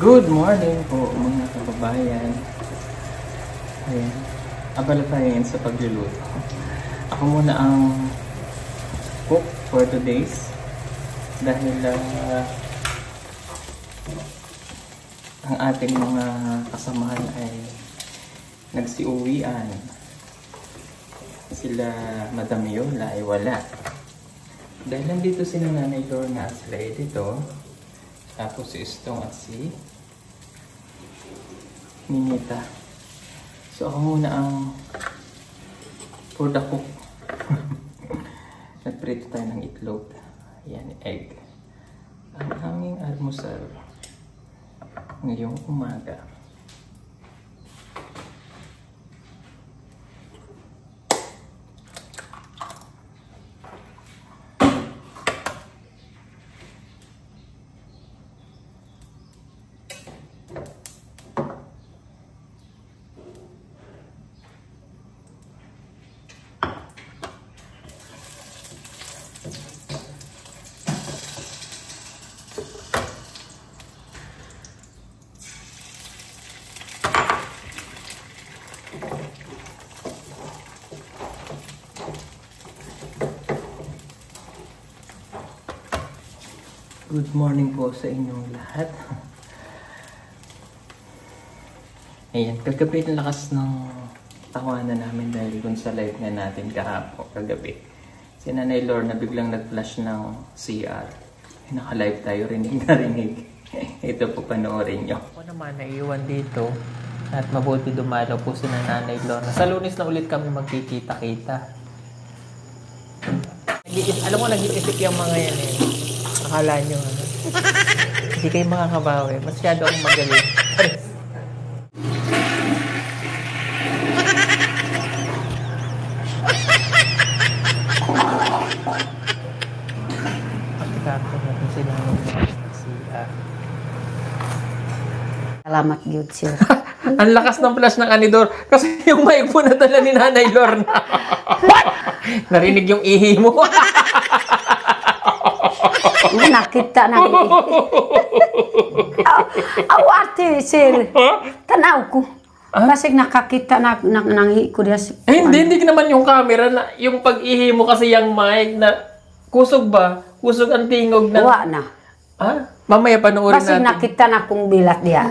Good morning po mga kababayan. Ayan. Abala tayo ngayon sa pagluluto. Ako muna ang cook for today's dahil ang ating mga kasamahan ay nagsiuwian. Sila Madam Yola ay wala. Dahil nandito si Nanay Lorna at sila ay dito. Tapos si Stong at si Ninita. So ako muna ang for the cook. Nagprito tayo ng itlog. Ayan, egg. Ang aming almusal ngayong umaga. Good morning po sa inyong lahat. Ayan, kagabi ang lakas ng tawanan namin dahil dun sa live na natin kahapon, kagabi. Si Nanay Lorna biglang nag-flash ng CR. Naka-live tayo, rinig na rinig. Ito po, panoorin nyo. Ako naman naiiwan dito at mabuti dumalaw po si Nanay Lorna. Sa Lunes na ulit kami magkikita-kita. Alam mo, nag-iisip yung mga yan eh. Akala nyo, ano? Hindi kayo makakabawi. Masyado akong magaling. Pakikako natin sila siya. Salamat, good sir. Ang lakas ng flash ng anidor. Kasi yung mic po nadala ni Nanay Lorna. Narinig yung ihi mo. Nakita na arte sir. Tanaw ko. Kasi nakakita na nanghi ko diya. Hindi naman yung camera na yung pag-ihi mo kasi yung mic na kusog ba? Kusog ang tingog na. Wa na. Ah, mamaya panoorin natin. Kasi nakita na kong bilat diya.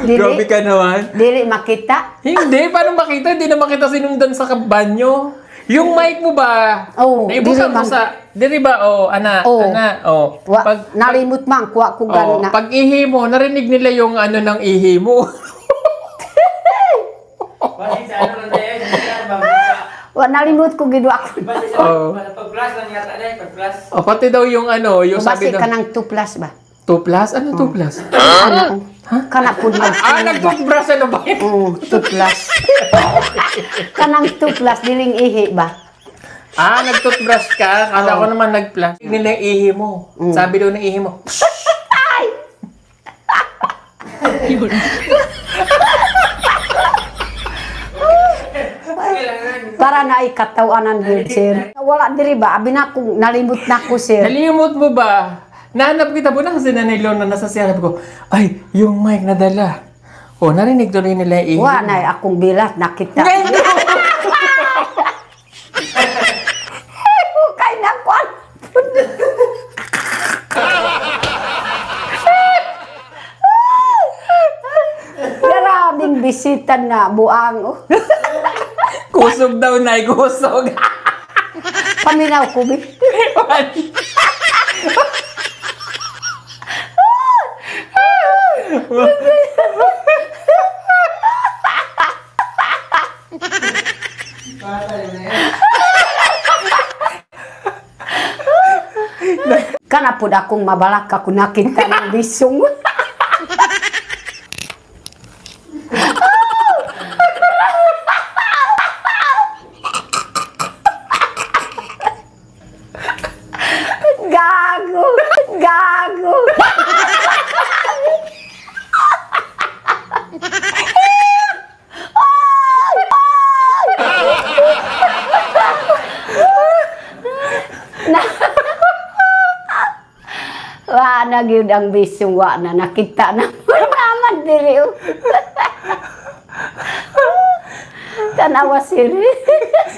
Hindi Grabe ka naman. Dili makita. Hindi, paano makita? Hindi na makita sinundan sa banyo. Yung mic mo ba? Oh, naibusan mo sa... Dili ba? Oh, ana. Oh. Pag, nalimot man, kuha ko ganina. Pag ihi mo, narinig nila yung ano ng ihi mo. Nalimot ko gido ako. Pag-plus lang yata na pag-plus. Pati daw yung ano, yung sabi daw. Basi ka ng 2 plus ba? 2 plus? Ano 2 plus? Kana po na. Nag-toothbrush ano ba yun? 2 plus. Kanang 2 plus, diling ihi ba? Nag-toothbrush ka? Kala ko naman nag-plus. Nila yung ihi mo. Sabi daw ng ihi mo. Ay! Para na ikatawanan yun, sir. Wala diri ba? Abi na ko, nalimot na ko, sir. Nalimot mo ba? Nahanap kita po na kasi Nanay Lorna na nasa siyarap ko. Ay, yung mic na dala. Narinig doon nila yung ihi. Wa na akong bilat, nakita. Kay na kwan. Maraming bisita na buang. Kusog daw, Nay. Kusog. Paminaw ko, bi. Kana po akong mabalak ako nakita ng bisong. Gago! Gago! Wa na gyud ang bisong wa na nakita na naman diri. Tanawa siri.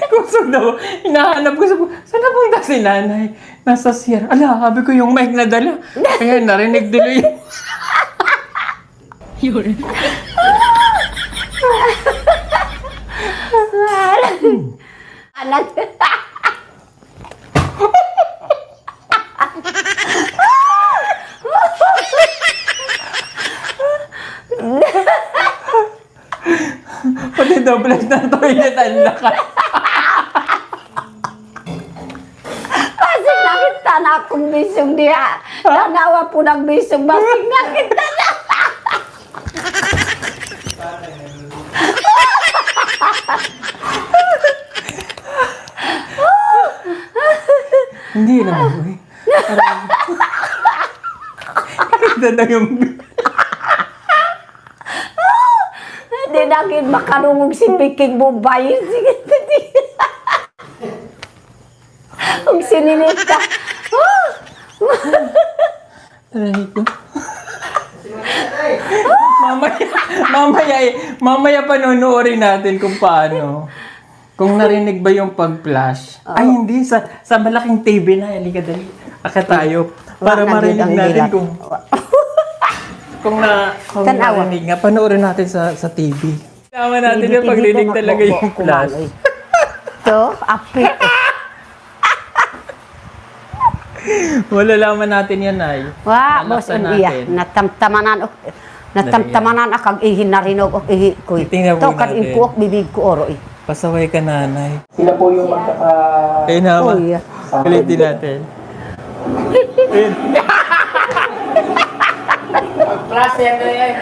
Kusog daw. Hinahanap ko saan napunta si nanay? Nasa CR. Ala, sabi ko yung mic na dala. Kaya narinig tuloy. Yun. Anak. Pati double ng toilet ang lakas. Kasi nakita na akong bisong diha. Tanawa po ng bisong. Basig nakita na. Hindi naman ko eh. Nakita na yung... Hindi nakin makarungog si Piking Bombay. Sige, ang sininita. Aray ko. Mamaya panonoorin natin kung paano. Kung narinig ba yung pag-flash. Ay, hindi. Sa malaking TV na. Halika, dali. Aka tayo. Para marinig natin kung narinig nga. Panoorin natin sa TV. Tama natin yung paglinig talaga yung flash. Ito, apit. Malalaman natin yan, ay. Wah, boss, iya. Natamtamanan. Natamtamanan akag ihin na rin ako. Ihi ko. Titingnan Ito, po kan natin. ipuok, bibig ko oro. Pasaway ka, nanay. Sila po yung Ayun naman. Oh, iya. Ulitin natin. Ayun. Klase ito yan.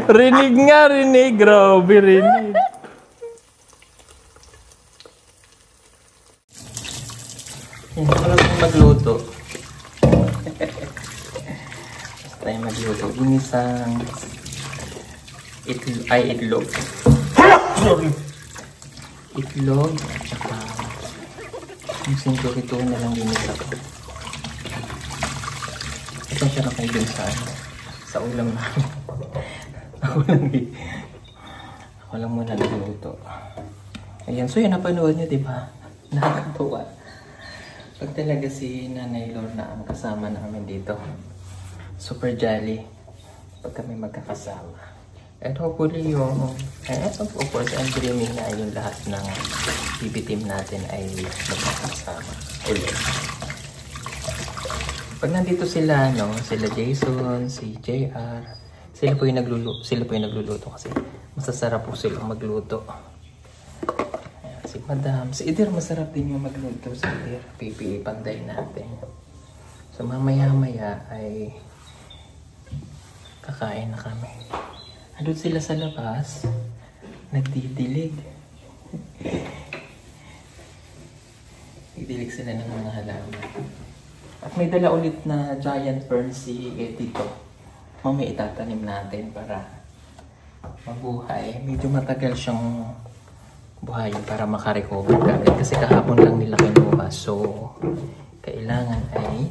Rinig nga, rinig. Grabe, rinig. Hindi ko lang magluto. Basta tayo magluto. Ginisang itlog. Sorry. Itlog. Tsaka yung sinturito na lang ginisa ko. Ito siya na kayo dun sa ulam namin. Ako lang muna nagluto. Ayan, so yun, napanood nyo, diba? Nakakatuwa. Pag talaga si Nanay Lorna ang kasama namin dito, super jolly pag kami magkakasama. And hopefully yung, of course, I'm dreaming na yung lahat ng TV team natin ay magkakasama ulit. Pag nandito sila, no, sila Jason, si JR, sila po yung nagluluto kasi masasarap po silang magluto. Ayan, si Madam, si Idir masarap din yung magluto. Si Idir, pipipanday natin. So mamaya-maya ay kakain na kami. Andun sila sa labas, nagdidilig. Nagdidilig sila ng mga halaman. At may dala ulit na giant fern si Tito. Mamaya itatanim natin para mabuhay. Medyo matagal siyang buhayin para makarecover agad. Kasi kahapon lang nila kinuha. So, kailangan ay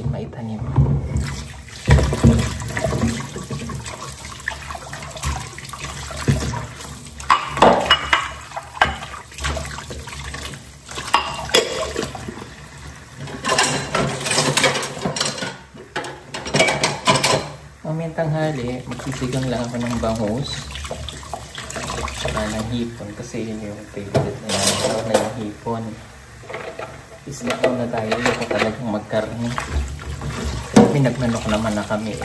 maitanim. Mamayang tanghali, magsisigang lang ako ng bangus saka ng hipon kasi yun yung favorite na namin. Pero na yung hipon. Isla na tayo. Ako talagang magkarni. May nagmanok naman na kami.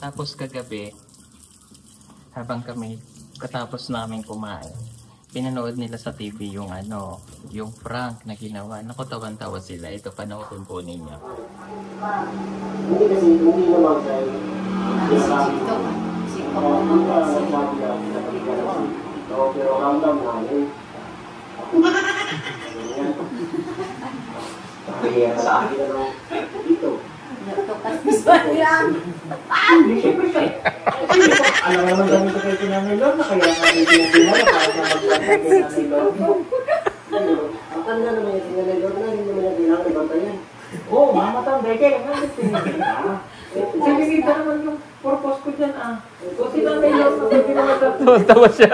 Tapos kagabi, habang kami katapos namin kumain, pinanood nila sa TV yung yung prank na ginawa. Naku, tawan-tawa sila. Ito, panoorin po ninyo. Hindi kasi, hindi naman dahil Sa akin na dito. Alam naman kami sa kayo Nanay Lorna, kaya nga may pinagpinala para na mag-plantay kay Nanay Lorna. Ang tanda naman yung Nanay Lorna, hindi naman yung bilang ibantayan. Oo, mamatambay kaya nga gusto niya. Sinigita naman yung purpose ko dyan Kung si Nanay Lorna, hindi naman ito. Tawa siya.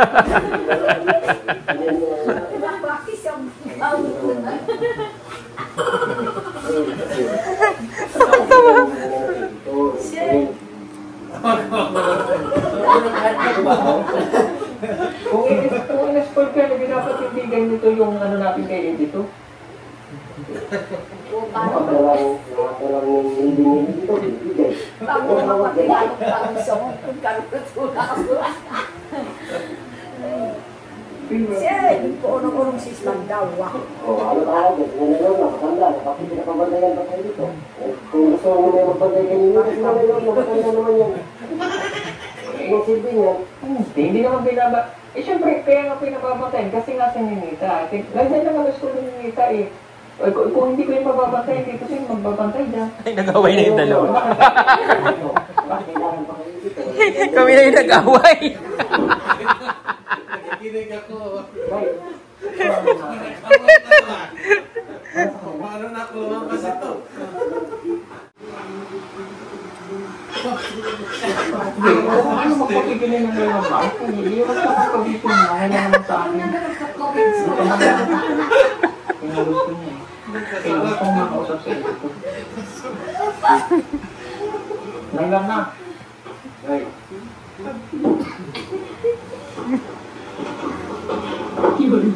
Kung in-spoil ka, hindi dapat hindi ganito yung ano natin kay Edito. Siya, hindi ko unong sistem daw. Ano tawag yun? Nanay Lorna, matanda. Bakit pinakabandayan pa kayo dito? Kung gusto mo na magbanday kayo nito, si Nanay Lorna, matanda naman yan. Yung silbi niya, hindi naman binaba. Siyempre, kaya nga pinababatayin kasi nga si Ninita. Ganyan naman gusto ni Ninita Kung hindi ko yung pababantayin, hindi ko siya magbabantay dyan. Ay, nag-away na yung dalawa. Bakit kailangan pa kayo dito? Kami na yung nag-away. Nakikinig ako. Right. Paano nakulungan kasi ito? Kung ano magpapigilin ng ngayon ba? Hindi yung magpapagpagitin na. Wala naman sa akin. Yung gusto niya kaya gusto kong makausap sa ito. Nailang na. Right.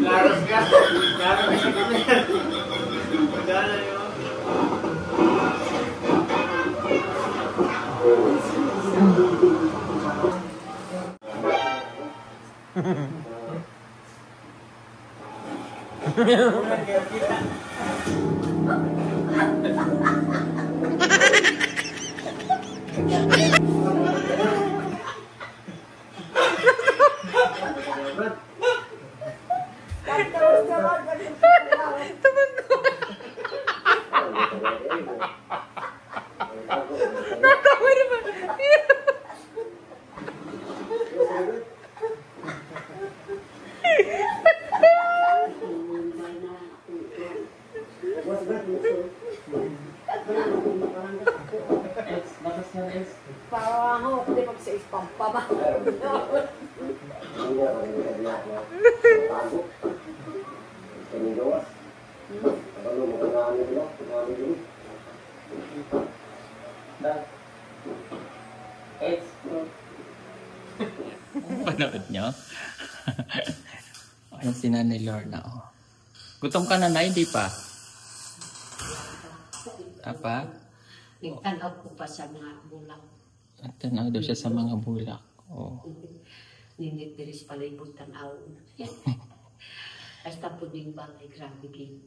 Laras ka. Laras ka kami. Magana yun. Parang ako, hindi mag-sa-spam pa ba? Panood nyo? Ayun si Nanay Lorna. Gutom ka na na, hindi pa? Apa? Nagtanaw ko pa sa mga bulak. At tanaw daw siya sa mga bulak. Oh. Ninitiris pala yung tanaw. Hasta po din balay, grabe game.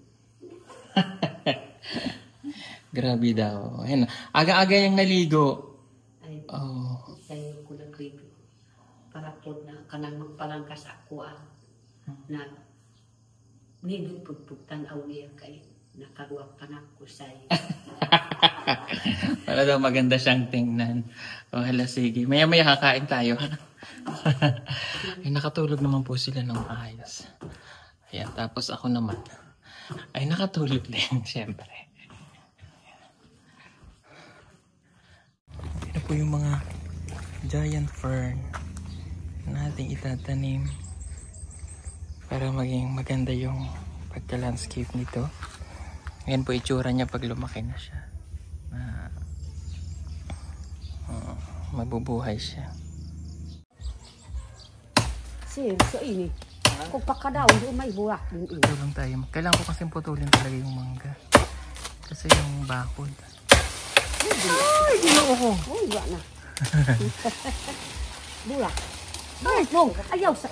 Grabe daw. Ayun, aga-aga yung naligo. Ay, Oh. sayo ko nag-review. Para po na kanang magpalangkas ako na nindot po tanaw niya kay nakaruwag pa na ko sa'yo. Para daw maganda siyang tingnan. O hala, sige. Maya-maya kakain tayo, ha? Ay, nakatulog naman po sila ng ayos. Ayan, tapos ako naman. Ay, nakatulog din, siyempre. Ito po yung mga giant fern na ating itatanim para maging maganda yung pagka-landscape nito. Ayan po itsura niya pag lumaki na siya. Mabubuhay siya. Sir, so ini. Kung pakadaw, doon may buwak. Tulong tayo. Kailangan ko kasing putulin talaga yung mangga. Kasi yung bakod. Ay, ginoo ko. Uy, buwak na. Buwak. Ay, long. Ayaw sa...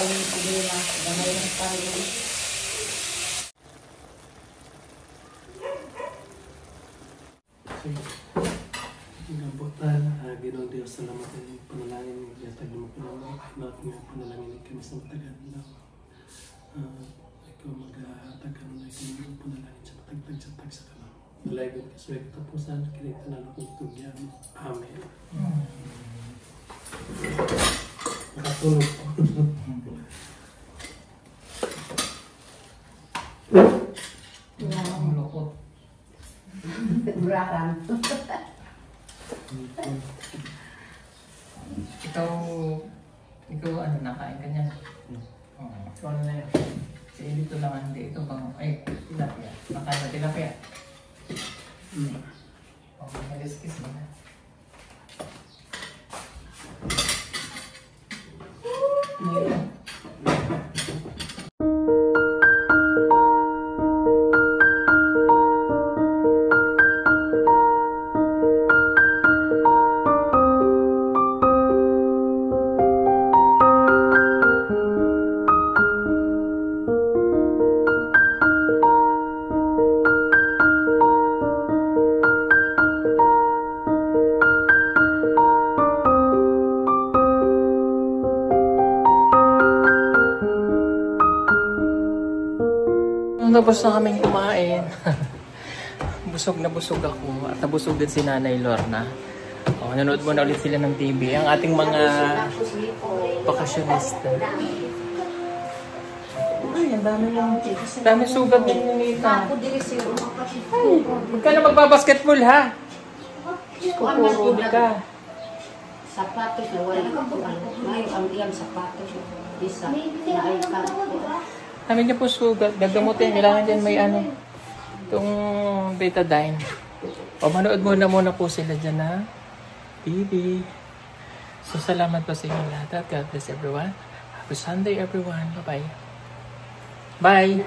kainin ko din na gamay ng Panginoon. Nabutan, Ginoong Diyos, salamat sa iyong panalangin. Yatag mo pinamay, lahat ng panalangin kami sa matagal na. Ikaw mag-ahatag ka na ikaw yung panalangin sa matagtag sa kanang. Nalagon ka sa katapusan, kinita na akong tugyan. Amen. Nakatulog po. Ang lukot. Burakan. Ikaw ano, nakain ka niya? Ikaw ano na yun? Kasi dito lang hindi. Ito bang, ay, tilapia. Nakain na tilapia. Maliskis mo na. tapos na kaming kumain. Busog na busog ako. At nabusog din si Nanay Lorna. Oh, nanood mo na ulit sila ng TV. Ang ating mga bakasyonista. Ay, ang dami lang. Dami sugat din yung Nita. Ay, huwag ka na magbabasketball ha. Kukurod ka. Sapatos na wala. Ngayon ang iyang sapatos. Isa na ay Kami niya po sugat. Gagamutin. Kailangan dyan may ano. Itong betadine. O manood muna po sila dyan ha. TV. So salamat po sa inyo lahat. God bless everyone. Happy Sunday everyone. Bye-bye. Bye!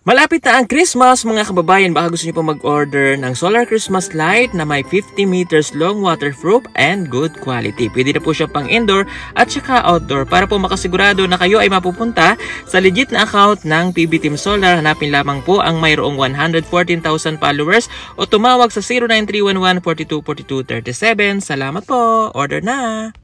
Malapit na ang Christmas mga kababayan. Baka gusto niyo po mag-order ng solar Christmas light na may 50 meters long, waterproof, and good quality. Pwede na po siya pang indoor at saka outdoor. Para po makasigurado na kayo ay mapupunta sa legit na account ng PB Team Solar, hanapin lamang po ang mayroong 114,000 followers o tumawag sa 09311 424237. Salamat po! Order na!